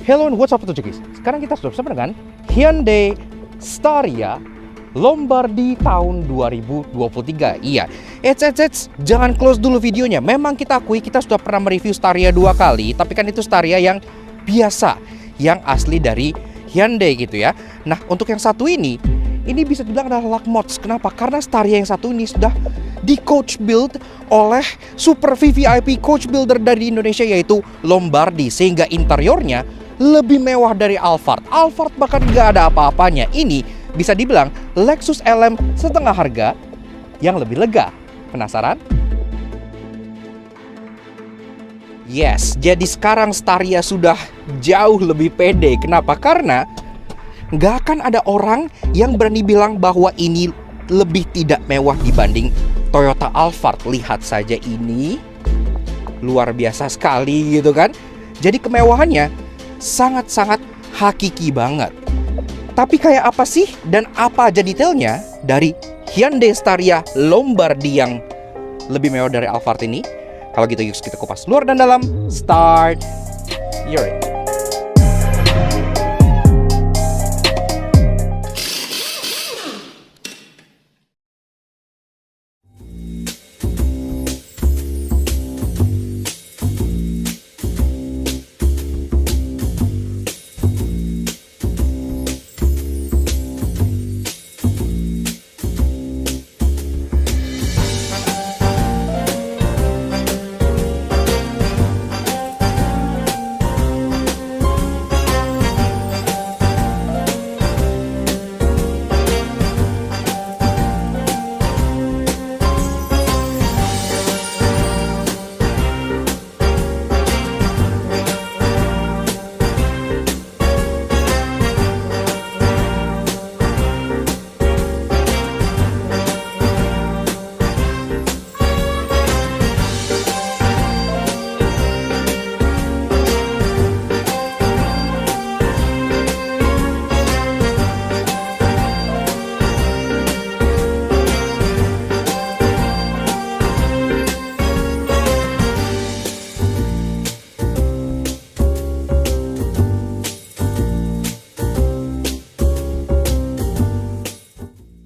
Hello and what's up to guys. Sekarang kita sudah bersama dengan Hyundai Staria Lombardi tahun 2023. Iya, jangan close dulu videonya. Memang kita akui kita sudah pernah mereview Staria 2 kali, tapi kan itu Staria yang biasa, yang asli dari Hyundai gitu ya. Nah, untuk yang satu ini bisa dibilang adalah luck mods. Kenapa? Karena Staria yang satu ini sudah di coach build oleh super VVIP coach builder dari Indonesia, yaitu Lombardi, sehingga interiornya lebih mewah dari Alphard. Alphard bahkan nggak ada apa-apanya. Ini bisa dibilang Lexus LM setengah harga yang lebih lega. Penasaran? Yes, jadi sekarang Staria sudah jauh lebih pede. Kenapa? Karena nggak akan ada orang yang berani bilang bahwa ini lebih tidak mewah dibanding Toyota Alphard. Lihat saja ini, luar biasa sekali gitu kan. Jadi kemewahannya sangat-sangat hakiki banget. Tapi kayak apa sih dan apa aja detailnya dari Hyundai Staria Lombardi yang lebih mewah dari Alphard ini? Kalau gitu yuk kita kupas luar dan dalam. Start your it.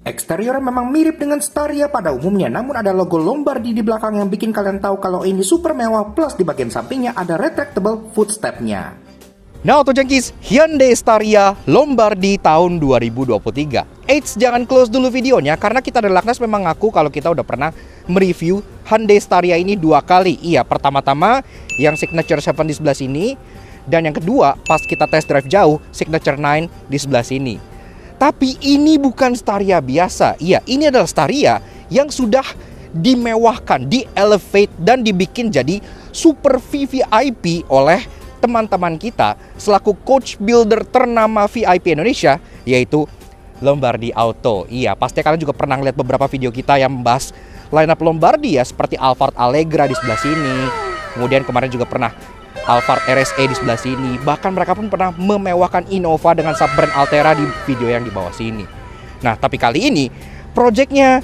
Eksteriornya memang mirip dengan Staria pada umumnya, namun ada logo Lombardi di belakang yang bikin kalian tahu kalau ini super mewah, plus di bagian sampingnya ada retractable footstep-nya. Nah, auto junkies, Hyundai Staria Lombardi tahun 2023. Jangan close dulu videonya karena kita dari Laknas memang ngaku kalau kita udah pernah mereview Hyundai Staria ini 2 kali. Iya, pertama-tama yang Signature 7 di sebelah sini, dan yang kedua pas kita test drive jauh Signature 9 di sebelah sini. Tapi ini bukan Staria biasa. Iya, ini adalah Staria yang sudah dimewahkan, di-elevate, dan dibikin jadi super VVIP oleh teman-teman kita selaku coach builder ternama VIP Indonesia, yaitu Lombardi Auto. Iya, pasti kalian juga pernah lihat beberapa video kita yang membahas lineup Lombardi ya, seperti Alphard Allegra di sebelah sini. Kemudian kemarin juga pernah Alphard RSE di sebelah sini. Bahkan mereka pun pernah memewahkan Innova dengan sub-brand Altera di video yang di bawah sini. Nah, tapi kali ini projectnya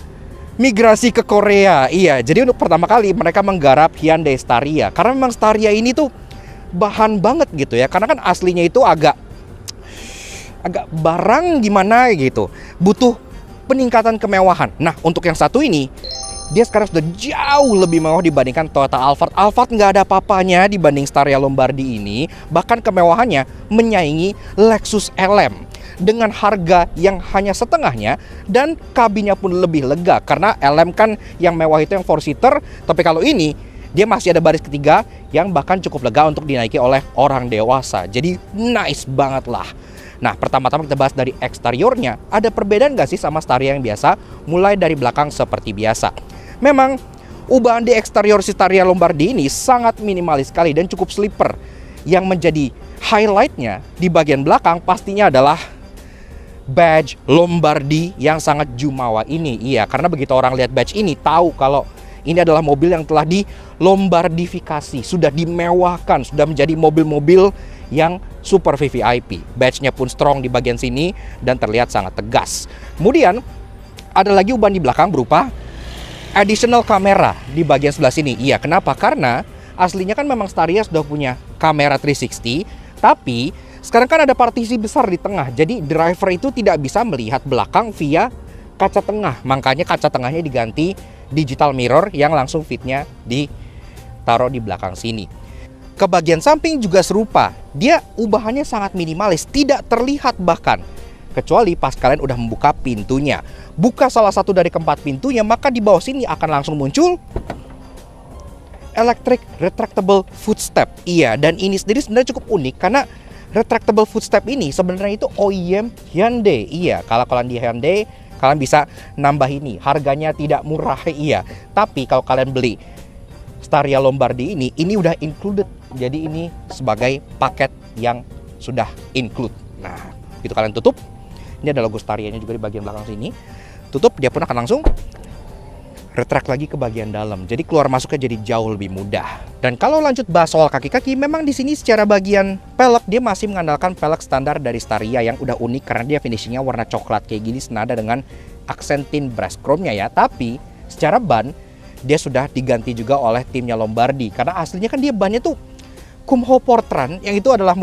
migrasi ke Korea. Iya, jadi untuk pertama kali mereka menggarap Hyundai Staria. Karena memang Staria ini tuh bahan banget gitu ya. Karena kan aslinya itu agak barang gimana gitu. Butuh peningkatan kemewahan. Nah, untuk yang satu ini dia sekarang sudah jauh lebih mewah dibandingkan Toyota Alphard. Alphard nggak ada apa-apanya dibanding Staria Lombardi ini. Bahkan kemewahannya menyaingi Lexus LM dengan harga yang hanya setengahnya, dan kabinnya pun lebih lega. Karena LM kan yang mewah itu yang 4-seater, tapi kalau ini dia masih ada baris ketiga yang bahkan cukup lega untuk dinaiki oleh orang dewasa. Jadi nice banget lah. Nah, pertama-tama kita bahas dari eksteriornya. Ada perbedaan nggak sih sama Staria yang biasa? Mulai dari belakang seperti biasa. Memang ubahan di eksterior si Staria Lombardi ini sangat minimalis sekali dan cukup sleeper. Yang menjadi highlightnya di bagian belakang pastinya adalah badge Lombardi yang sangat jumawa ini. Iya, karena begitu orang lihat badge ini tahu kalau ini adalah mobil yang telah di Lombardifikasi, sudah dimewahkan, sudah menjadi mobil-mobil yang super VVIP. Badge-nya pun strong di bagian sini dan terlihat sangat tegas. Kemudian ada lagi ubahan di belakang berupa additional kamera di bagian sebelah sini. Iya, kenapa? Karena aslinya kan memang Staria sudah punya kamera 360, tapi Sekarang kan ada partisi besar di tengah, jadi driver itu tidak bisa melihat belakang via kaca tengah. Makanya kaca tengahnya diganti digital mirror yang langsung fitnya ditaruh di belakang sini. Ke bagian samping juga serupa, dia ubahannya sangat minimalis, tidak terlihat bahkan. Kecuali pas kalian udah membuka pintunya. Buka salah satu dari keempat pintunya, maka di bawah sini akan langsung muncul electric retractable footstep. Iya, dan ini sendiri sebenarnya cukup unik karena retractable footstep ini sebenarnya itu OEM Hyundai. Iya, kalau kalian di Hyundai, kalian bisa nambah ini. Harganya tidak murah, iya. Tapi kalau kalian beli Staria Lombardi ini udah included. Jadi ini sebagai paket yang sudah include. Nah, itu kalian tutup. Ini ada logo Staria-nya juga di bagian belakang sini. Tutup, dia pun akan langsung retract lagi ke bagian dalam. Jadi keluar masuknya jadi jauh lebih mudah. Dan kalau lanjut bahas soal kaki-kaki, memang di sini secara bagian pelek dia masih mengandalkan pelek standar dari Staria yang udah unik karena dia finishingnya warna coklat kayak gini senada dengan aksentin brush chrome-nya ya. Tapi secara ban dia sudah diganti juga oleh timnya Lombardi karena aslinya kan dia bannya tuh Kumho Portran yang itu adalah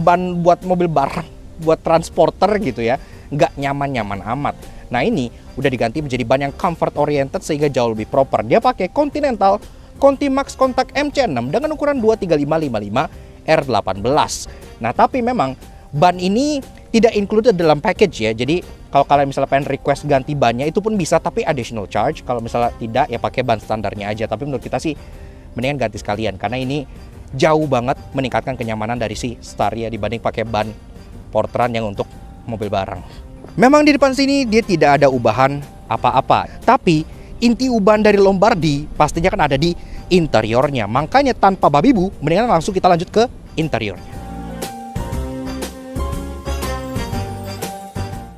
ban buat mobil barang, buat transporter gitu ya, nggak nyaman-nyaman amat. Nah ini udah diganti menjadi ban yang comfort oriented sehingga jauh lebih proper. Dia pakai Continental ContiMax Contact MC6 dengan ukuran 23555 R18. Nah tapi memang ban ini tidak included dalam package ya. Jadi kalau kalian misalnya pengen request ganti bannya itu pun bisa, tapi additional charge. Kalau misalnya tidak ya pakai ban standarnya aja. Tapi menurut kita sih mendingan ganti sekalian karena ini jauh banget meningkatkan kenyamanan dari si Staria dibanding pakai ban Portran yang untuk mobil barang. Memang di depan sini dia tidak ada ubahan apa-apa, tapi inti ubahan dari Lombardi pastinya kan ada di interiornya. Makanya tanpa babi bu, mendingan langsung kita lanjut ke interiornya.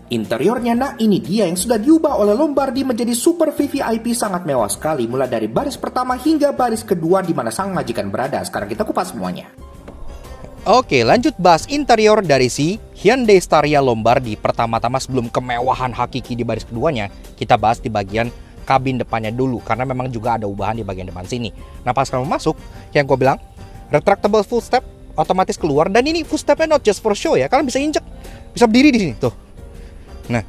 Interiornya, nah ini dia yang sudah diubah oleh Lombardi menjadi super VVIP sangat mewah sekali. Mulai dari baris pertama hingga baris kedua di mana sang majikan berada. Sekarang kita kupas semuanya. Oke, lanjut bahas interior dari si Hyundai Staria Lombardi. Pertama-tama sebelum kemewahan hakiki di baris keduanya, kita bahas di bagian kabin depannya dulu. Karena memang juga ada ubahan di bagian depan sini. Nah pas kamu masuk, yang gue bilang, retractable footstep otomatis keluar. Dan ini footstepnya not just for show ya. Kalian bisa injek, bisa berdiri di sini tuh. Nah,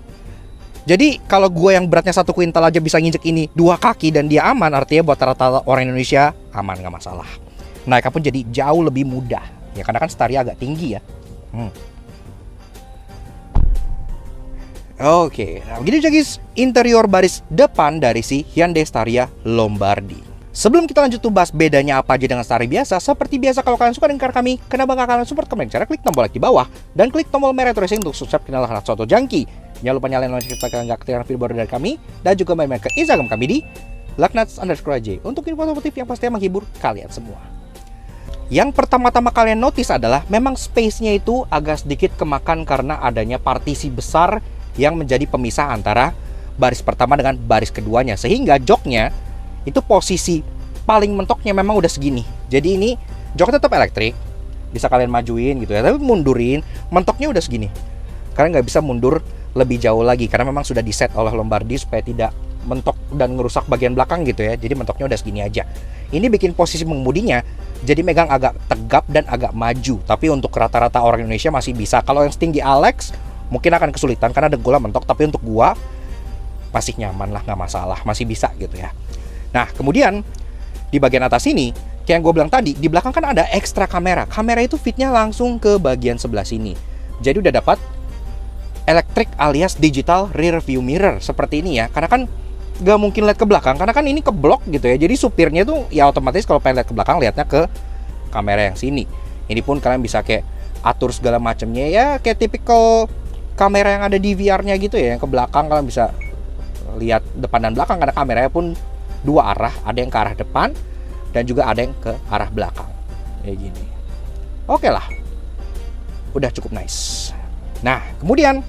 jadi kalau gue yang beratnya 1 kuintal aja bisa nginjek ini 2 kaki dan dia aman, artinya buat rata-rata orang Indonesia aman, nggak masalah. Naiknya pun jadi jauh lebih mudah. Ya karena kan Staria agak tinggi ya. Oke, nah begini aja guys interior baris depan dari si Hyundai Staria Lombardi. Sebelum kita lanjut tuh bahas bedanya apa aja dengan Staria biasa, seperti biasa kalau kalian suka dengan car kami, kenapa nggak kalian support kami? Cara klik tombol like di bawah dan klik tombol merah tulisnya untuk subscribe channel Soto Junkie. Jangan lupa nyalain lonceng supaya kalian nggak ketinggalan video baru dari kami, dan juga main-main ke Instagram kami di laknats_aj untuk info otomotif yang pastinya menghibur kalian semua. Yang pertama-tama kalian notice adalah memang space-nya itu agak sedikit kemakan karena adanya partisi besar yang menjadi pemisah antara baris pertama dengan baris keduanya, sehingga joknya itu posisi paling mentoknya memang udah segini. Jadi ini joknya tetap elektrik, bisa kalian majuin gitu ya, tapi mundurin mentoknya udah segini. Kalian nggak bisa mundur lebih jauh lagi karena memang sudah diset oleh Lombardi supaya tidak mentok dan ngerusak bagian belakang gitu ya. Jadi mentoknya udah segini aja. Ini bikin posisi mengemudinya jadi megang agak tegap dan agak maju. Tapi untuk rata-rata orang Indonesia masih bisa. Kalau yang setinggi Alex mungkin akan kesulitan karena dengkulnya mentok. Tapi untuk gua masih nyaman lah, nggak masalah, masih bisa gitu ya. Nah kemudian di bagian atas ini kayak yang gue bilang tadi, di belakang kan ada ekstra kamera. Kamera itu fitnya langsung ke bagian sebelah sini. Jadi udah dapat elektrik alias digital rear view mirror seperti ini ya. Karena kan gak mungkin lihat ke belakang karena kan ini ke blok gitu ya. Jadi supirnya tuh ya otomatis kalau pengen lihat ke belakang lihatnya ke kamera yang sini. Ini pun kalian bisa kayak atur segala macamnya ya, kayak tipikal kamera yang ada di VR-nya gitu ya. Yang ke belakang kalian bisa lihat depan dan belakang karena kameranya pun dua arah, ada yang ke arah depan dan juga ada yang ke arah belakang kayak gini. Oke lah, udah cukup nice. Nah kemudian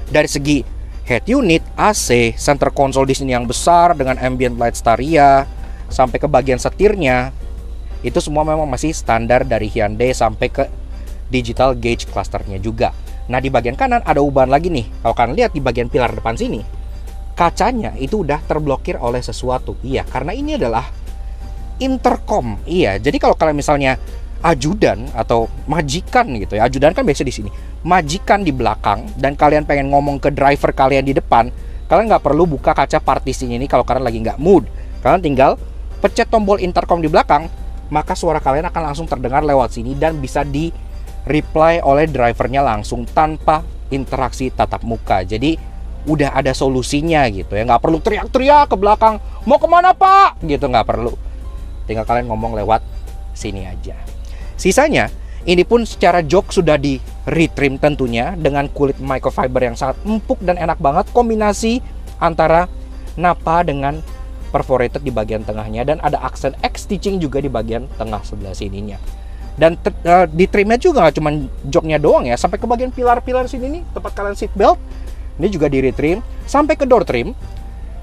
dari segi head unit, AC, center console di sini yang besar dengan ambient light Staria sampai ke bagian setirnya itu semua memang masih standar dari Hyundai sampai ke digital gauge clusternya juga. Nah di bagian kanan ada ubahan lagi nih. Kalau kalian lihat di bagian pilar depan sini, kacanya itu udah terblokir oleh sesuatu. Iya, karena ini adalah intercom. Iya, jadi kalau kalian misalnya ajudan atau majikan gitu ya. Ajudan kan biasa di sini. Majikan di belakang dan kalian pengen ngomong ke driver kalian di depan, kalian nggak perlu buka kaca partisinya ini kalau kalian lagi nggak mood. Kalian tinggal pencet tombol intercom di belakang, maka suara kalian akan langsung terdengar lewat sini dan bisa di reply oleh drivernya langsung tanpa interaksi tatap muka. Jadi udah ada solusinya gitu ya, nggak perlu teriak-teriak ke belakang, mau kemana pak gitu, nggak perlu, tinggal kalian ngomong lewat sini aja. Sisanya ini pun secara jok sudah di retrim tentunya dengan kulit microfiber yang sangat empuk dan enak banget, kombinasi antara napa dengan perforated di bagian tengahnya, dan ada aksen X stitching juga di bagian tengah sebelah sininya. Dan di trimnya juga nggak cuma joknya doang ya, sampai ke bagian pilar-pilar sini nih tempat kalian seat belt ini juga di retrim, sampai ke door trim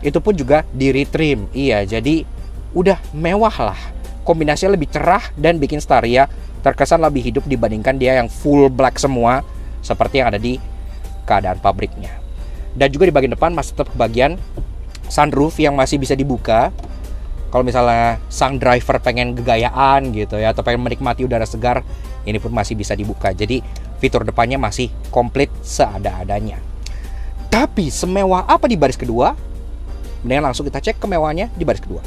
itu pun juga di retrim. Iya, jadi udah mewah lah, kombinasinya lebih cerah dan bikin Staria terkesan lebih hidup dibandingkan dia yang full black semua seperti yang ada di keadaan pabriknya. Dan juga di bagian depan masih tetap bagian sunroof yang masih bisa dibuka kalau misalnya sang driver pengen gegayaan gitu ya, atau pengen menikmati udara segar, ini pun masih bisa dibuka. Jadi fitur depannya masih komplit seada-adanya. Tapi semewah apa di baris kedua? Mendingan langsung kita cek kemewahannya di baris kedua.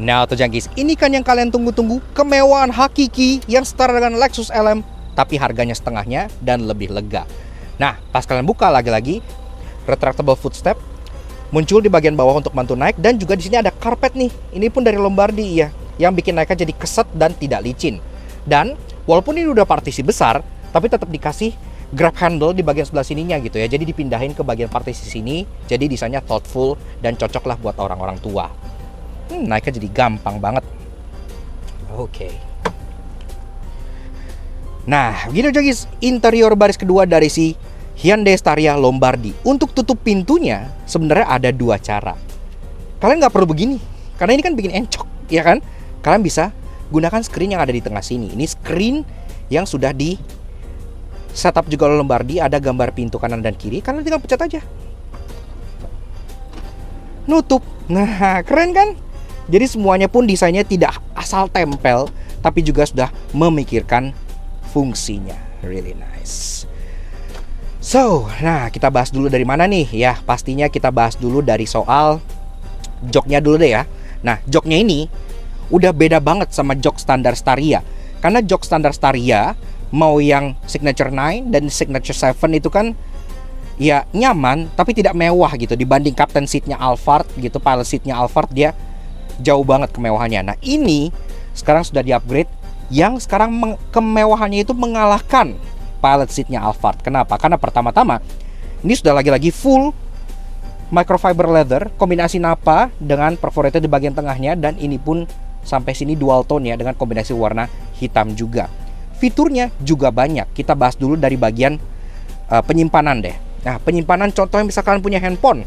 Nah, Auto Junkies, ini kan yang kalian tunggu-tunggu, kemewahan hakiki yang setara dengan Lexus LM, tapi harganya setengahnya dan lebih lega. Nah, pas kalian buka lagi-lagi, retractable footstep muncul di bagian bawah untuk bantu naik, dan juga di sini ada karpet nih. Ini pun dari Lombardi ya, yang bikin naiknya jadi keset dan tidak licin. Dan walaupun ini udah partisi besar, tapi tetap dikasih grab handle di bagian sebelah sininya gitu ya. Jadi dipindahin ke bagian partisi sini, jadi desainnya thoughtful dan cocok lah buat orang-orang tua. Naiknya jadi gampang banget. Oke. Nah, begini guys, interior baris kedua dari si Hyundai Staria Lombardi. Untuk tutup pintunya sebenarnya ada dua cara. Kalian nggak perlu begini, karena ini kan bikin encok, ya kan? Kalian bisa gunakan screen yang ada di tengah sini. Ini screen yang sudah di setup juga oleh Lombardi, ada gambar pintu kanan dan kiri. Kalian tinggal pencet aja, nutup. Nah, keren kan? Jadi semuanya pun desainnya tidak asal tempel, tapi juga sudah memikirkan fungsinya. Really nice. So, nah kita bahas dulu dari mana nih? Ya, pastinya kita bahas dulu dari soal joknya dulu deh ya. Nah, joknya ini udah beda banget sama jok standar Staria. Karena jok standar Staria, mau yang Signature 9 dan Signature 7 itu kan ya nyaman, tapi tidak mewah gitu. Dibanding Captain Seat-nya Alphard gitu, Pilot Seat-nya Alphard, dia jauh banget kemewahannya. Nah, ini sekarang sudah di-upgrade, yang sekarang kemewahannya itu mengalahkan Pilot Seat-nya Alphard. Kenapa? Karena pertama-tama ini sudah lagi-lagi full microfiber leather, kombinasi napa dengan perforated di bagian tengahnya, dan ini pun sampai sini dual tone ya, dengan kombinasi warna hitam juga. Fiturnya juga banyak. Kita bahas dulu dari bagian penyimpanan deh. Nah, penyimpanan contohnya misalkan punya handphone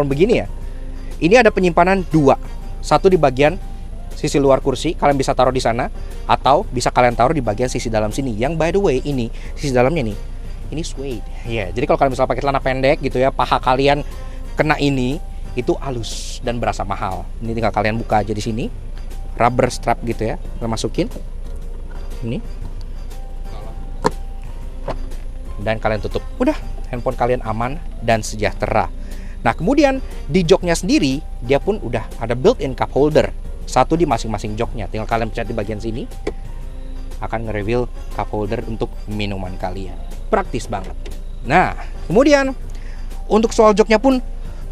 begini ya. Ini ada penyimpanan dua. Satu di bagian sisi luar kursi, kalian bisa taruh di sana, atau bisa kalian taruh di bagian sisi dalam sini. Yang by the way, ini sisi dalamnya nih, ini suede. Ya, jadi kalau kalian misalnya pakai celana pendek gitu ya, paha kalian kena ini, itu halus dan berasa mahal. Ini tinggal kalian buka aja di sini, rubber strap gitu ya, kalian masukin ini, dan kalian tutup. Udah, handphone kalian aman dan sejahtera. Nah, kemudian di joknya sendiri, dia pun udah ada built-in cup holder, satu di masing-masing joknya. Tinggal kalian pencet di bagian sini, akan nge-reveal cup holder untuk minuman kalian. Praktis banget. Nah, kemudian untuk soal joknya pun,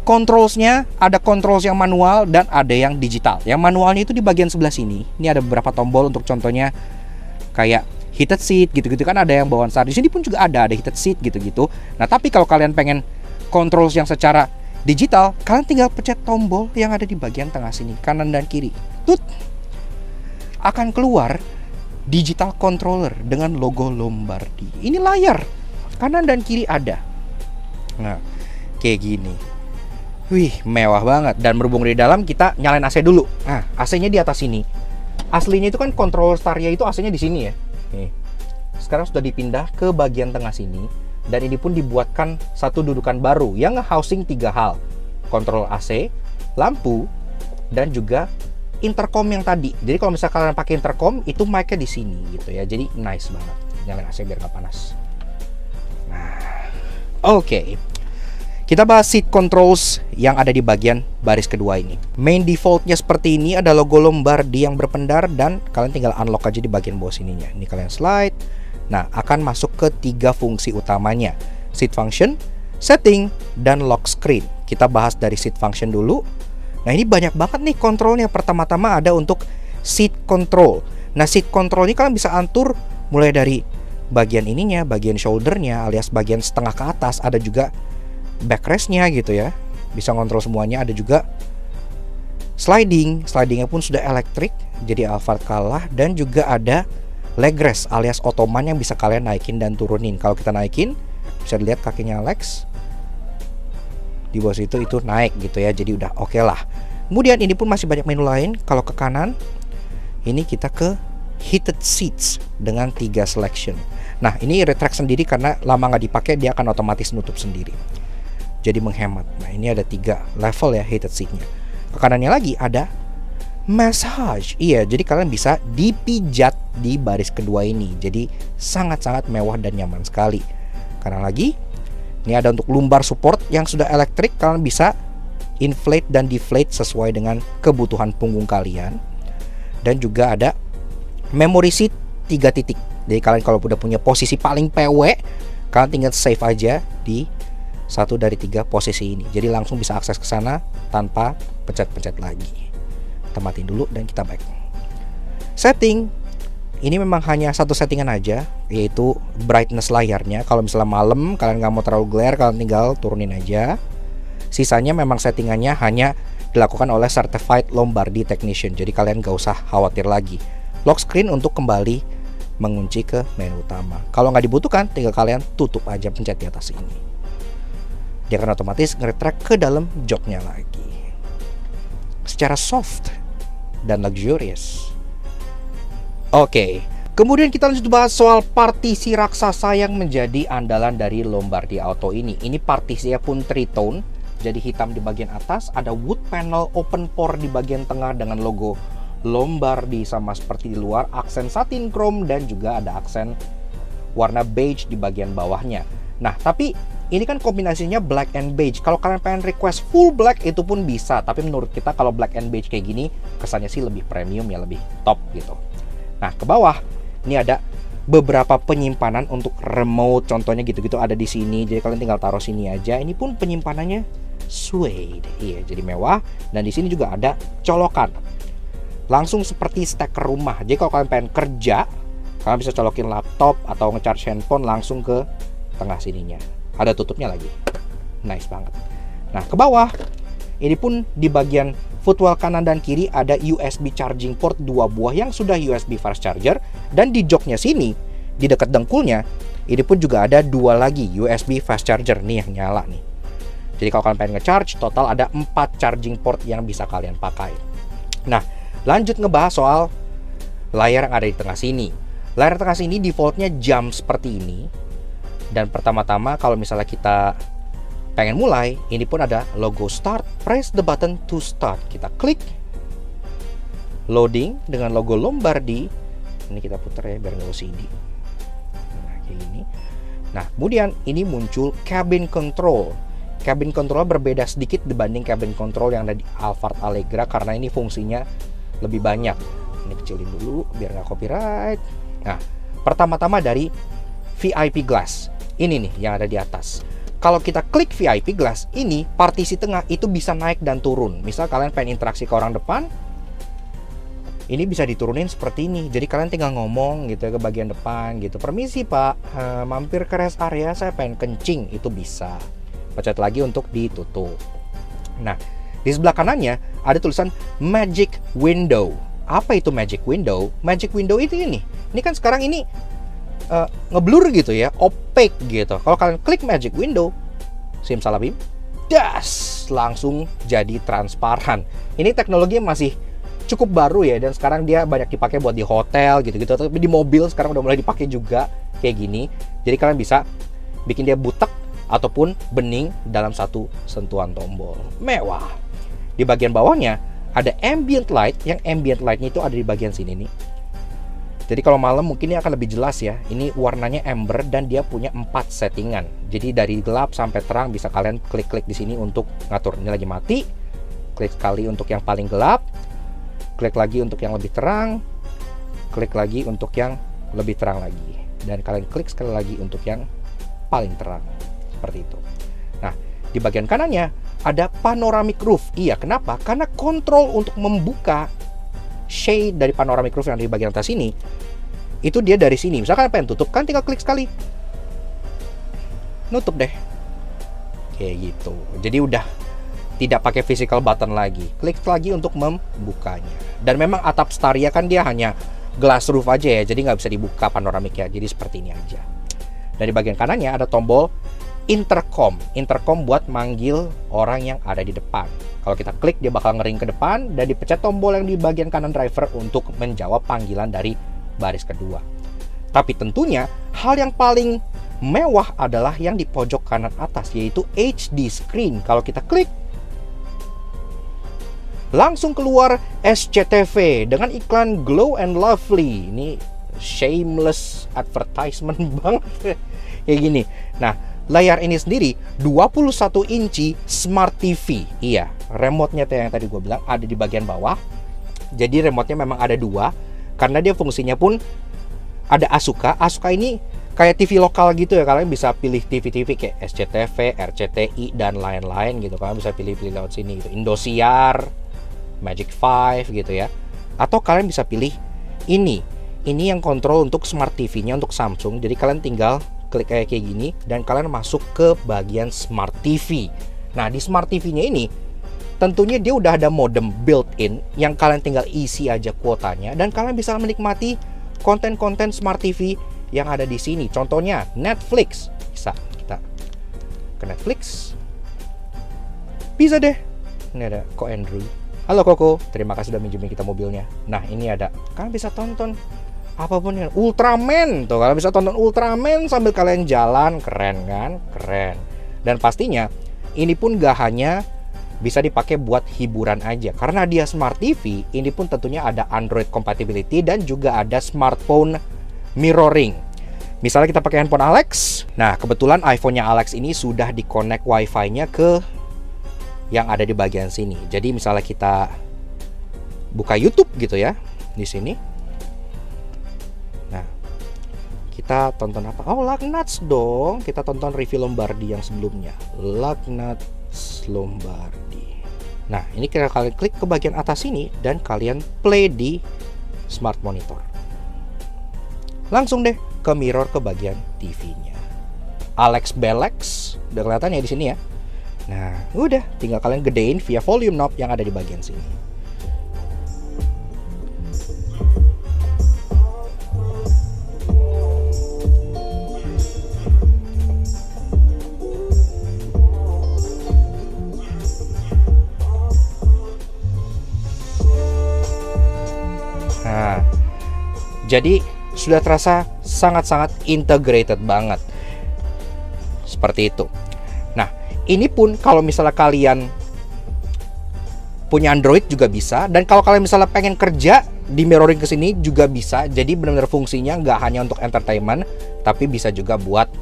controlsnya ada controls yang manual dan ada yang digital. Yang manualnya itu di bagian sebelah sini. Ini ada beberapa tombol untuk contohnya kayak heated seat gitu-gitu kan, ada yang bawaan start. Di sini pun juga ada heated seat gitu-gitu. Nah, tapi kalau kalian pengen controls yang secara digital, kalian tinggal pencet tombol yang ada di bagian tengah sini, kanan dan kiri. Tut, akan keluar digital controller dengan logo Lombardi. Ini layar kanan dan kiri ada. Nah, kayak gini. Wih, mewah banget. Dan berhubung di dalam, kita nyalain AC dulu. Nah, AC-nya di atas sini. Aslinya itu kan controller Staria itu AC-nya di sini ya. Nih. Sekarang sudah dipindah ke bagian tengah sini. Dan ini pun dibuatkan satu dudukan baru yang nge-housing 3 hal. Kontrol AC, lampu, dan juga intercom yang tadi. Jadi kalau misalnya kalian pakai intercom, itu mic-nya di sini gitu ya. Jadi nice banget. Nyalain AC biar nggak panas. Nah, oke. Kita bahas seat controls yang ada di bagian baris kedua ini. Main defaultnya seperti ini, ada logo Lombardi yang berpendar dan kalian tinggal unlock aja di bagian bawah sininya. Ini kalian slide. Nah, akan masuk ke 3 fungsi utamanya. Seat function, setting, dan lock screen. Kita bahas dari seat function dulu. Nah, ini banyak banget nih kontrolnya. Pertama-tama ada untuk seat control. Nah, seat control ini kalian bisa atur mulai dari bagian ininya, bagian shouldernya alias bagian setengah ke atas. Ada juga backrestnya gitu ya, bisa ngontrol semuanya. Ada juga slidingnya pun sudah elektrik, jadi Alphard kalah. Dan juga ada leg rest alias ottoman yang bisa kalian naikin dan turunin. Kalau kita naikin, bisa dilihat kakinya Alex di bawah situ itu naik gitu ya, jadi udah oke lah. Kemudian ini pun masih banyak menu lain. Kalau ke kanan, ini kita ke heated seats dengan 3 selection. Nah, ini retract sendiri karena lama nggak dipakai dia akan otomatis nutup sendiri. Jadi menghemat. Nah, ini ada 3 level ya heated seatnya. Ke kanannya lagi ada massage. Iya, jadi kalian bisa dipijat di baris kedua ini. Jadi sangat-sangat mewah dan nyaman sekali. Kanan lagi, ini ada untuk lumbar support yang sudah elektrik. Kalian bisa inflate dan deflate sesuai dengan kebutuhan punggung kalian. Dan juga ada memory seat 3 titik. Jadi kalian kalau udah punya posisi paling PW, kalian tinggal save aja di satu dari 3 posisi ini. Jadi langsung bisa akses ke sana tanpa pencet-pencet lagi. Kita matiin dulu dan kita back. Setting, ini memang hanya satu settingan aja, yaitu brightness layarnya. Kalau misalnya malam kalian nggak mau terlalu glare, kalian tinggal turunin aja. Sisanya memang settingannya hanya dilakukan oleh certified Lombardi technician. Jadi kalian nggak usah khawatir lagi. Lock screen untuk kembali mengunci ke menu utama. Kalau nggak dibutuhkan, tinggal kalian tutup aja, pencet di atas ini. Dia akan otomatis nge-retract ke dalam joknya lagi. Secara soft dan luxurious. Oke, kemudian kita lanjut bahas soal partisi raksasa yang menjadi andalan dari Lombardi Auto ini. Ini partisinya pun three-tone, jadi hitam di bagian atas, ada wood panel open pore di bagian tengah dengan logo Lombardi sama seperti di luar, aksen satin chrome dan juga ada aksen warna beige di bagian bawahnya. Nah, tapi ini kan kombinasinya black and beige. Kalau kalian pengen request full black itu pun bisa, tapi menurut kita kalau black and beige kayak gini kesannya sih lebih premium ya, lebih top gitu. Nah, ke bawah ini ada beberapa penyimpanan untuk remote, contohnya gitu-gitu ada di sini. Jadi kalian tinggal taruh sini aja. Ini pun penyimpanannya suede. Iya, jadi mewah. Dan di sini juga ada colokan. Langsung seperti steker rumah. Jadi kalau kalian pengen kerja, kalian bisa colokin laptop atau nge-charge handphone langsung ke tengah sininya. Ada tutupnya lagi. Nice banget. Nah, ke bawah ini pun di bagian footwell kanan dan kiri ada USB charging port 2 buah yang sudah USB fast charger. Dan di joknya sini, di dekat dengkulnya, ini pun juga ada 2 lagi USB fast charger nih yang nyala nih. Jadi kalau kalian pengen nge-charge, total ada 4 charging port yang bisa kalian pakai. Nah, lanjut ngebahas soal layar yang ada di tengah sini. Layar tengah sini defaultnya jam seperti ini. Dan pertama-tama kalau misalnya kita pengen mulai, ini pun ada logo start, press the button to start. Kita klik loading dengan logo Lombardi. Ini kita putar ya biar nggak OCD. Nah, kayak gini. Nah, kemudian ini muncul cabin control. Cabin control berbeda sedikit dibanding cabin control yang ada di Alphard Allegra karena ini fungsinya lebih banyak. Ini kecilin dulu biar nggak copyright. Nah, pertama-tama dari VIP glass. Ini nih yang ada di atas. Kalau kita klik VIP glass, ini partisi tengah itu bisa naik dan turun. Misal kalian pengen interaksi ke orang depan, ini bisa diturunin seperti ini. Jadi kalian tinggal ngomong gitu ke bagian depan gitu. Permisi Pak, mampir ke rest area, saya pengen kencing. Itu bisa. Pencet lagi untuk ditutup. Nah, di sebelah kanannya ada tulisan Magic Window. Apa itu Magic Window? Magic Window itu ini. Ini kan sekarang ini ngeblur gitu ya, opaque gitu. Kalau kalian klik Magic Window, simsalabim, das, langsung jadi transparan. Ini teknologinya masih cukup baru ya, dan sekarang dia banyak dipakai buat di hotel gitu-gitu, tapi di mobil sekarang udah mulai dipakai juga kayak gini. Jadi kalian bisa bikin dia butek ataupun bening dalam satu sentuhan tombol. Mewah. Di bagian bawahnya ada ambient light, yang ambient lightnya itu ada di bagian sini nih. Jadi kalau malam mungkin ini akan lebih jelas ya. Ini warnanya amber dan dia punya 4 settingan. Jadi dari gelap sampai terang bisa kalian klik-klik di sini untuk ngatur. Ini lagi mati. Klik sekali untuk yang paling gelap. Klik lagi untuk yang lebih terang. Klik lagi untuk yang lebih terang lagi. Dan kalian klik sekali lagi untuk yang paling terang. Seperti itu. Nah, di bagian kanannya ada panoramic roof. Iya, kenapa? Karena kontrol untuk membuka shade dari panoramic roof yang di bagian atas ini, itu dia dari sini. Misalkan pengen tutup, kan tinggal klik sekali, nutup deh, kayak gitu. Jadi udah tidak pakai physical button lagi, klik lagi untuk membukanya. Dan memang atap Staria kan dia hanya glass roof aja ya, jadi nggak bisa dibuka panoramik ya. Jadi seperti ini aja. Dari bagian kanannya ada tombol intercom buat manggil orang yang ada di depan. Kalau kita klik dia bakal ngering ke depan dan dipencet tombol yang di bagian kanan driver untuk menjawab panggilan dari baris kedua. Tapi tentunya hal yang paling mewah adalah yang di pojok kanan atas, yaitu HD screen. Kalau kita klik langsung keluar SCTV dengan iklan Glow and Lovely. Ini shameless advertisement banget kayak gini. Nah, layar ini sendiri 21 inci Smart TV. Iya, remote-nya yang tadi gue bilang ada di bagian bawah. Jadi remote-nya memang ada 2, karena dia fungsinya pun ada Asuka. Asuka ini kayak TV lokal gitu ya. Kalian bisa pilih TV-TV kayak SCTV, RCTI, dan lain-lain gitu. Kalian bisa pilih-pilih lewat sini gitu. Indosiar, Magic 5 gitu ya. Atau kalian bisa pilih ini yang kontrol untuk Smart TV-nya untuk Samsung. Jadi kalian tinggal klik kayak gini dan kalian masuk ke bagian Smart TV. Nah, di Smart TV-nya ini tentunya dia udah ada modem built-in yang kalian tinggal isi aja kuotanya dan kalian bisa menikmati konten-konten Smart TV yang ada di sini. Contohnya Netflix. Bisa kita ke Netflix. Bisa deh. Ini ada Ko Andrew. Halo Koko, terima kasih sudah minjemin kita mobilnya. Nah, ini ada. Kalian bisa tonton apapun yang Ultraman tuh, kalian bisa tonton Ultraman sambil kalian jalan. Keren kan? Keren. Dan pastinya ini pun gak hanya bisa dipakai buat hiburan aja, karena dia Smart TV. Ini pun tentunya ada Android compatibility dan juga ada smartphone mirroring. Misalnya kita pakai handphone Alex. Nah, kebetulan iPhone-nya Alex ini sudah di-connect Wi-Fi-nya ke yang ada di bagian sini. Jadi misalnya kita buka YouTube gitu ya di sini. Nah, kita tonton apa? Oh, Lugnuts dong. Kita tonton review Lombardi yang sebelumnya. Lugnuts Lombardi. Nah, ini kalian klik ke bagian atas sini dan kalian play di smart monitor. Langsung deh ke mirror ke bagian TV-nya. Alex Belex udah kelihatan ya di sini ya. Nah, udah tinggal kalian gedein via volume knob yang ada di bagian sini. Nah, jadi sudah terasa sangat-sangat integrated banget. Seperti itu. Nah, ini pun kalau misalnya kalian punya Android juga bisa. Dan kalau kalian misalnya pengen kerja di mirroring ke sini juga bisa. Jadi benar-benar fungsinya nggak hanya untuk entertainment, tapi bisa juga buat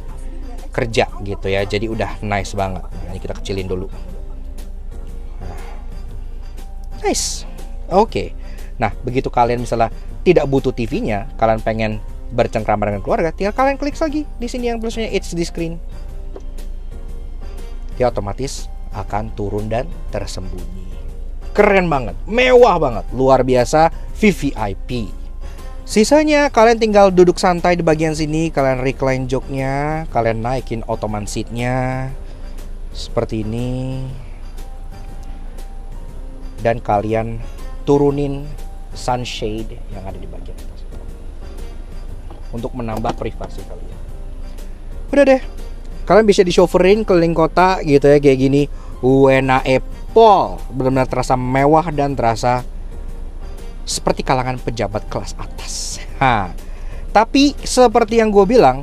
kerja gitu ya. Jadi udah nice banget. Nah, ini kita kecilin dulu. Nah, nice. Oke. Nah, begitu kalian misalnya tidak butuh TV-nya, kalian pengen bercengkrama dengan keluarga, tinggal kalian klik lagi di sini yang plusnya HD screen. Dia otomatis akan turun dan tersembunyi. Keren banget, mewah banget, luar biasa, VVIP. Sisanya kalian tinggal duduk santai di bagian sini, kalian recline joknya, kalian naikin ottoman seatnya seperti ini, dan kalian turunin sunshade yang ada di bagian atas untuk menambah privasi kalian. Udah deh, kalian bisa di-chauffeurin keliling kota gitu ya kayak gini. Enak Apple, benar-benar terasa mewah dan terasa seperti kalangan pejabat kelas atas. Tapi seperti yang gue bilang,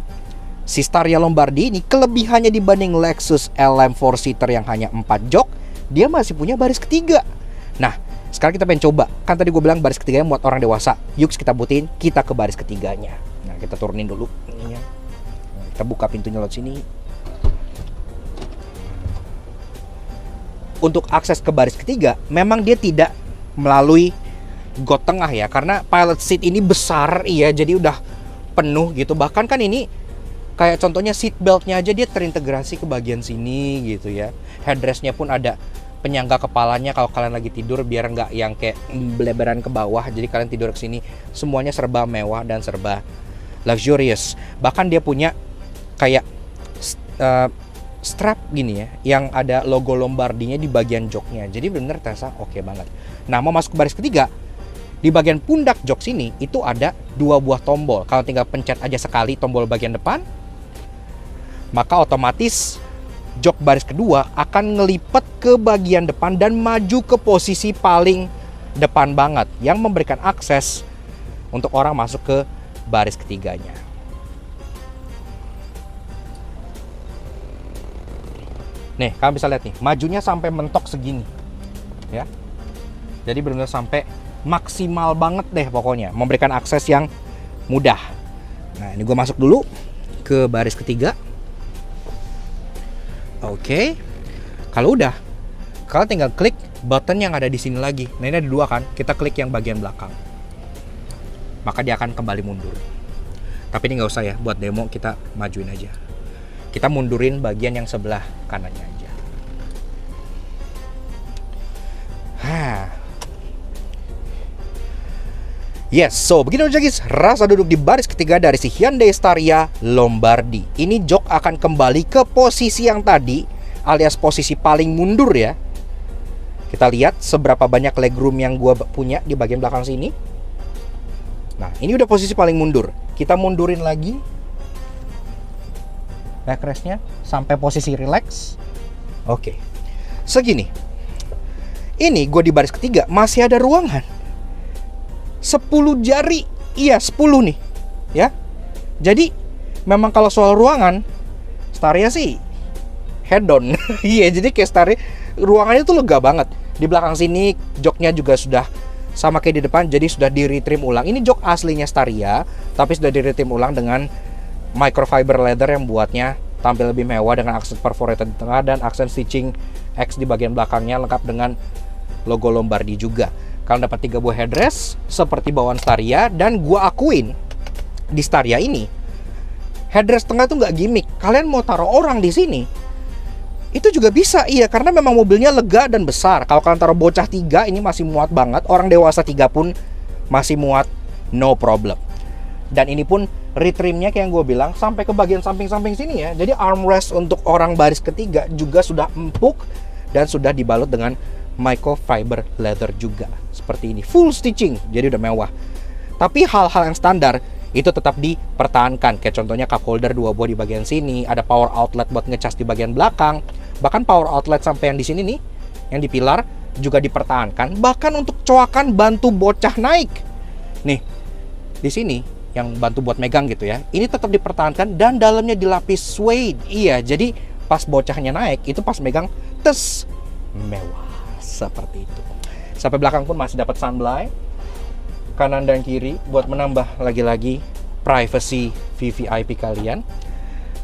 si Staria Lombardi ini kelebihannya dibanding Lexus LM 4-seater yang hanya 4 jok, dia masih punya baris ketiga. Nah, Sekarang kita pengen coba. Kan tadi gue bilang baris ketiganya buat orang dewasa. Yuk kita butin, kita ke baris ketiganya. Nah, kita turunin dulu ininya. Nah, kita buka pintunya lewat sini. Untuk akses ke baris ketiga, memang dia tidak melalui got tengah ya, karena pilot seat ini besar, iya, jadi udah penuh gitu. Bahkan kan ini kayak contohnya seat beltnya aja dia terintegrasi ke bagian sini gitu ya. Headrestnya pun ada penyangga kepalanya kalau kalian lagi tidur, biar nggak yang kayak belebaran ke bawah. Jadi kalian tidur ke sini, semuanya serba mewah dan serba luxurious. Bahkan dia punya kayak strap gini ya, yang ada logo Lombardinya di bagian joknya. Jadi bener terasa oke banget. Nah, mau masuk ke baris ketiga, di bagian pundak jok sini itu ada 2 buah tombol. Kalau tinggal pencet aja sekali tombol bagian depan, maka otomatis jok baris kedua akan ngelipet ke bagian depan dan maju ke posisi paling depan banget, yang memberikan akses untuk orang masuk ke baris ketiganya. Nih, kalian bisa lihat nih, majunya sampai mentok segini ya. Jadi benar-benar sampai maksimal banget deh pokoknya, memberikan akses yang mudah. Nah, ini gue masuk dulu ke baris ketiga. Oke. Kalau udah, kalian tinggal klik button yang ada di sini lagi. Nah, ini ada 2 kan, kita klik yang bagian belakang, maka dia akan kembali mundur. Tapi ini nggak usah ya, buat demo kita majuin aja. Kita mundurin bagian yang sebelah kanannya aja. Yes, so begini aja guys, rasa duduk di baris ketiga dari si Hyundai Staria Lombardi. Ini jok akan kembali ke posisi yang tadi, alias posisi paling mundur ya. Kita lihat seberapa banyak legroom yang gua punya di bagian belakang sini. Nah, ini udah posisi paling mundur. Kita mundurin lagi backrestnya sampai posisi relax. Oke, segini. Ini gue di baris ketiga masih ada ruangan 10 jari. Iya, 10 nih ya. Jadi memang kalau soal ruangan, Staria sih head on. Iya, jadi kayak Staria ruangannya tuh lega banget. Di belakang sini joknya juga sudah sama kayak di depan, jadi sudah di retrim ulang. Ini jok aslinya Staria, tapi sudah di retrim ulang dengan microfiber leather yang buatnya tampil lebih mewah dengan aksen perforated di tengah dan aksen stitching X di bagian belakangnya, lengkap dengan logo Lombardi juga. Kalian dapat 3 buah headrest seperti bawaan Staria, dan gua akuin di Staria ini headrest tengah tuh nggak gimmick. Kalian mau taruh orang di sini itu juga bisa, iya, karena memang mobilnya lega dan besar. Kalau kalian taruh bocah 3 ini masih muat banget, orang dewasa 3 pun masih muat, no problem. Dan ini pun retrimnya kayak yang gue bilang sampai ke bagian samping-samping sini ya. Jadi armrest untuk orang baris ketiga juga sudah empuk dan sudah dibalut dengan microfiber leather juga seperti ini, full stitching, jadi udah mewah. Tapi hal-hal yang standar itu tetap dipertahankan, kayak contohnya cup holder 2 buah di bagian sini, ada power outlet buat ngecas di bagian belakang, bahkan power outlet sampai yang di sini nih, yang di pilar juga dipertahankan. Bahkan untuk coakan bantu bocah naik nih di sini yang bantu buat megang gitu ya, ini tetap dipertahankan dan dalamnya dilapis suede. Iya, jadi pas bocahnya naik itu pas megang tes mewah seperti itu. Sampai belakang pun masih dapat sunblind kanan dan kiri buat menambah lagi-lagi privacy VVIP kalian.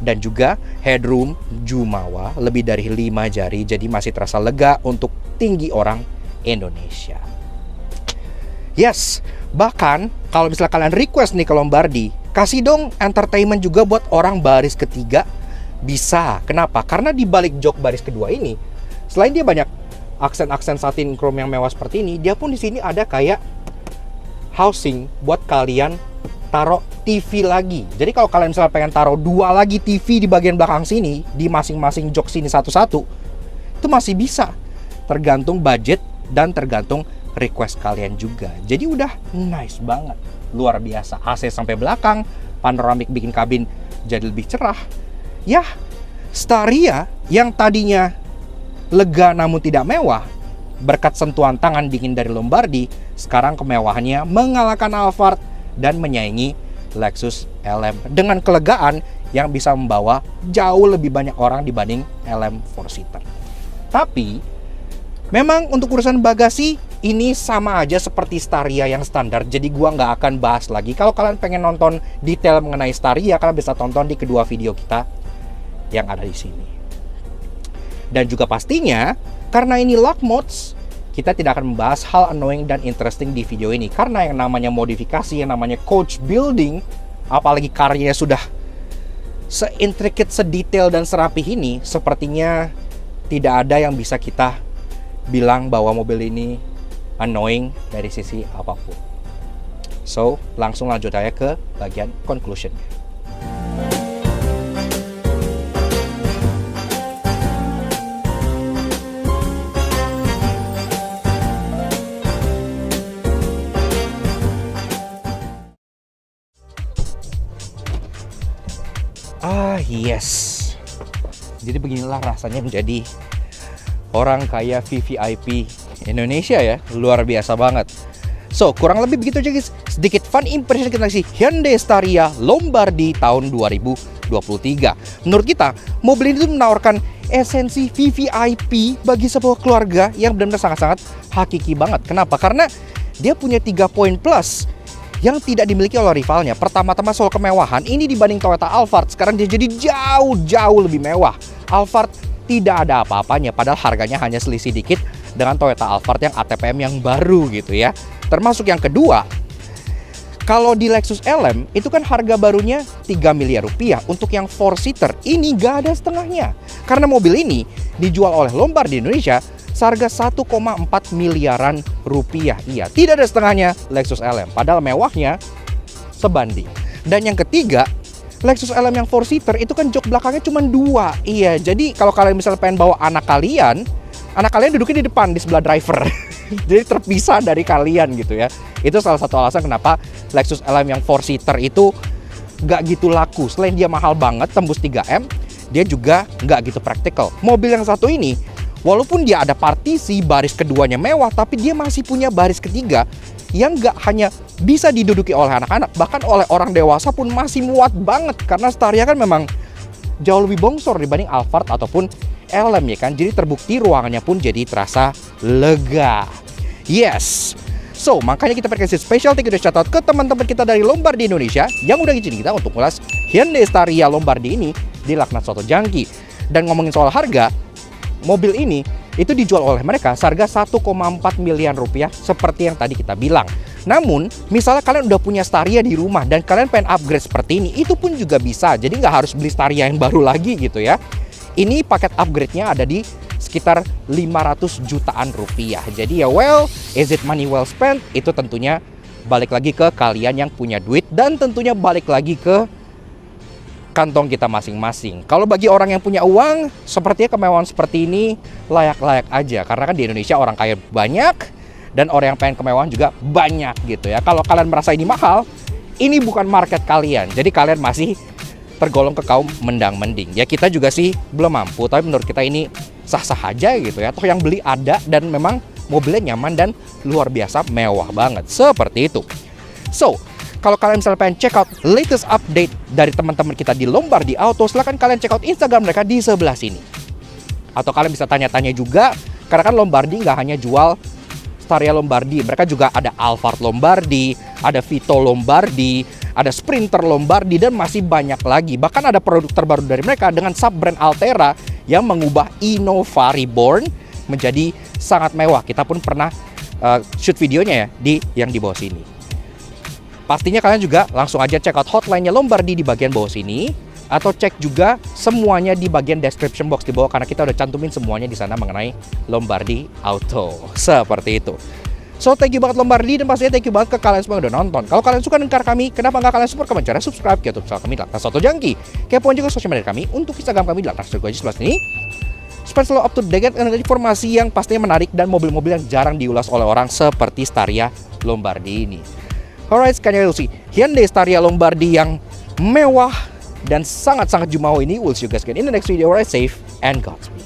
Dan juga headroom Jumawa lebih dari 5 jari, jadi masih terasa lega untuk tinggi orang Indonesia. Yes, bahkan kalau misalnya kalian request nih ke Lombardi, kasih dong entertainment juga buat orang baris ketiga, bisa. Kenapa? Karena di balik jok baris kedua ini, selain dia banyak aksen-aksen satin chrome yang mewah seperti ini, dia pun di sini ada kayak housing buat kalian taruh TV lagi. Jadi kalau kalian misalnya pengen taruh 2 lagi TV di bagian belakang sini, di masing-masing jok sini satu-satu, itu masih bisa. Tergantung budget dan tergantung request kalian juga. Jadi udah nice banget, luar biasa. AC sampai belakang, panoramik bikin kabin jadi lebih cerah. Yah, Staria yang tadinya lega namun tidak mewah, berkat sentuhan tangan dingin dari Lombardi, sekarang kemewahannya mengalahkan Alphard dan menyaingi Lexus LM dengan kelegaan yang bisa membawa jauh lebih banyak orang dibanding LM 4-seater. Tapi memang untuk urusan bagasi Ini sama aja seperti Staria yang standar, jadi gua nggak akan bahas lagi. Kalau kalian pengen nonton detail mengenai Staria, kalian bisa tonton di kedua video kita yang ada di sini. Dan juga pastinya, karena ini lock mods, kita tidak akan membahas hal annoying dan interesting di video ini. Karena yang namanya modifikasi, yang namanya coach building, apalagi karyanya sudah se-intricate, sedetail, dan serapih ini, sepertinya tidak ada yang bisa kita bilang bahwa mobil ini annoying dari sisi apapun. So, langsung lanjut aja ke bagian conclusion. Yes. Jadi beginilah rasanya menjadi orang kaya VVIP Indonesia ya, luar biasa banget. So, kurang lebih begitu aja guys. Sedikit fun impression kita kasih Hyundai Staria Lombardi tahun 2023. Menurut kita, mobil ini tuh menawarkan esensi VVIP bagi sebuah keluarga yang benar-benar sangat-sangat hakiki banget. Kenapa? Karena dia punya 3 poin plus yang tidak dimiliki oleh rivalnya. Pertama-tama soal kemewahan, ini dibanding Toyota Alphard, sekarang dia jadi jauh lebih mewah. Alphard tidak ada apa-apanya, padahal harganya hanya selisih dikit dengan Toyota Alphard yang ATPM yang baru gitu ya. Termasuk yang kedua, kalau di Lexus LM itu kan harga barunya 3 miliar rupiah. Untuk yang 4-seater ini gak ada setengahnya. Karena mobil ini dijual oleh Lombardi Indonesia seharga 1,4 miliaran rupiah. Iya, tidak ada setengahnya Lexus LM, padahal mewahnya sebanding. Dan yang ketiga, Lexus LM yang 4-seater itu kan jok belakangnya cuma 2. Iya, jadi kalau kalian misalnya pengen bawa anak kalian duduknya di depan, di sebelah driver. Jadi terpisah dari kalian gitu ya. Itu salah satu alasan kenapa Lexus LM yang 4-seater itu gak gitu laku. Selain dia mahal banget, tembus 3M, dia juga gak gitu praktikal. Mobil yang satu ini, walaupun dia ada partisi, baris keduanya mewah, tapi dia masih punya baris ketiga yang gak hanya bisa diduduki oleh anak-anak, bahkan oleh orang dewasa pun masih muat banget. Karena Staria kan memang jauh lebih bongsor dibanding Alphard ataupun LM ya kan. Jadi terbukti ruangannya pun jadi terasa lega. Yes. So, makanya kita kasih special thank you shout out ke teman-teman kita dari Lombardi Indonesia yang udah ngizinin kita untuk ngulas Hyundai Staria Lombardi ini di Laknat Soto Jangki. Dan ngomongin soal harga, mobil ini itu dijual oleh mereka seharga 1,4 miliar rupiah seperti yang tadi kita bilang. Namun, misalnya kalian udah punya Staria di rumah dan kalian pengen upgrade seperti ini, itu pun juga bisa. Jadi nggak harus beli Staria yang baru lagi gitu ya. Ini paket upgrade-nya ada di sekitar 500 jutaan rupiah. Jadi ya well, is it money well spent? Itu tentunya balik lagi ke kalian yang punya duit dan tentunya balik lagi ke kantong kita masing-masing. Kalau bagi orang yang punya uang, sepertinya kemewahan seperti ini layak-layak aja. Karena kan di Indonesia orang kaya banyak dan orang yang pengen kemewahan juga banyak gitu ya. Kalau kalian merasa ini mahal, ini bukan market kalian. Jadi kalian masih tergolong ke kaum mendang-mending. Ya kita juga sih belum mampu, tapi menurut kita ini sah-sah aja gitu ya. Toh yang beli ada dan memang mobilnya nyaman dan luar biasa mewah banget. Seperti itu. So, kalau kalian misalnya pengen check out latest update dari teman-teman kita di Lombardi Auto, silahkan kalian check out Instagram mereka di sebelah sini. Atau kalian bisa tanya-tanya juga, karena kan Lombardi nggak hanya jual Staria Lombardi, mereka juga ada Alphard Lombardi, ada Vito Lombardi, ada Sprinter Lombardi, dan masih banyak lagi. Bahkan ada produk terbaru dari mereka dengan sub-brand Altera yang mengubah Innova Reborn menjadi sangat mewah. Kita pun pernah shoot videonya ya yang di bawah sini. Pastinya kalian juga langsung aja check out hotline-nya Lombardi di bagian bawah sini, atau cek juga semuanya di bagian description box di bawah, karena kita udah cantumin semuanya di sana mengenai Lombardi Auto. Seperti itu. So, thank you banget Lombardi, dan pastinya thank you banget ke kalian semua yang udah nonton. Kalau kalian suka dengan kami, kenapa nggak kalian support kami cara subscribe ke YouTube channel kami Laknat Soto Jangki. Kepoin juga sosial media kami untuk Instagram kami di Laknat Soto Jangki sebelah sini. Supaya selalu up to date dengan informasi yang pastinya menarik dan mobil-mobil yang jarang diulas oleh orang seperti Staria Lombardi ini. Alright, sekian dari Hyundai Staria Lombardi yang mewah dan sangat-sangat jumawa ini. We'll see you guys again in the next video. Alright, safe and Godspeed.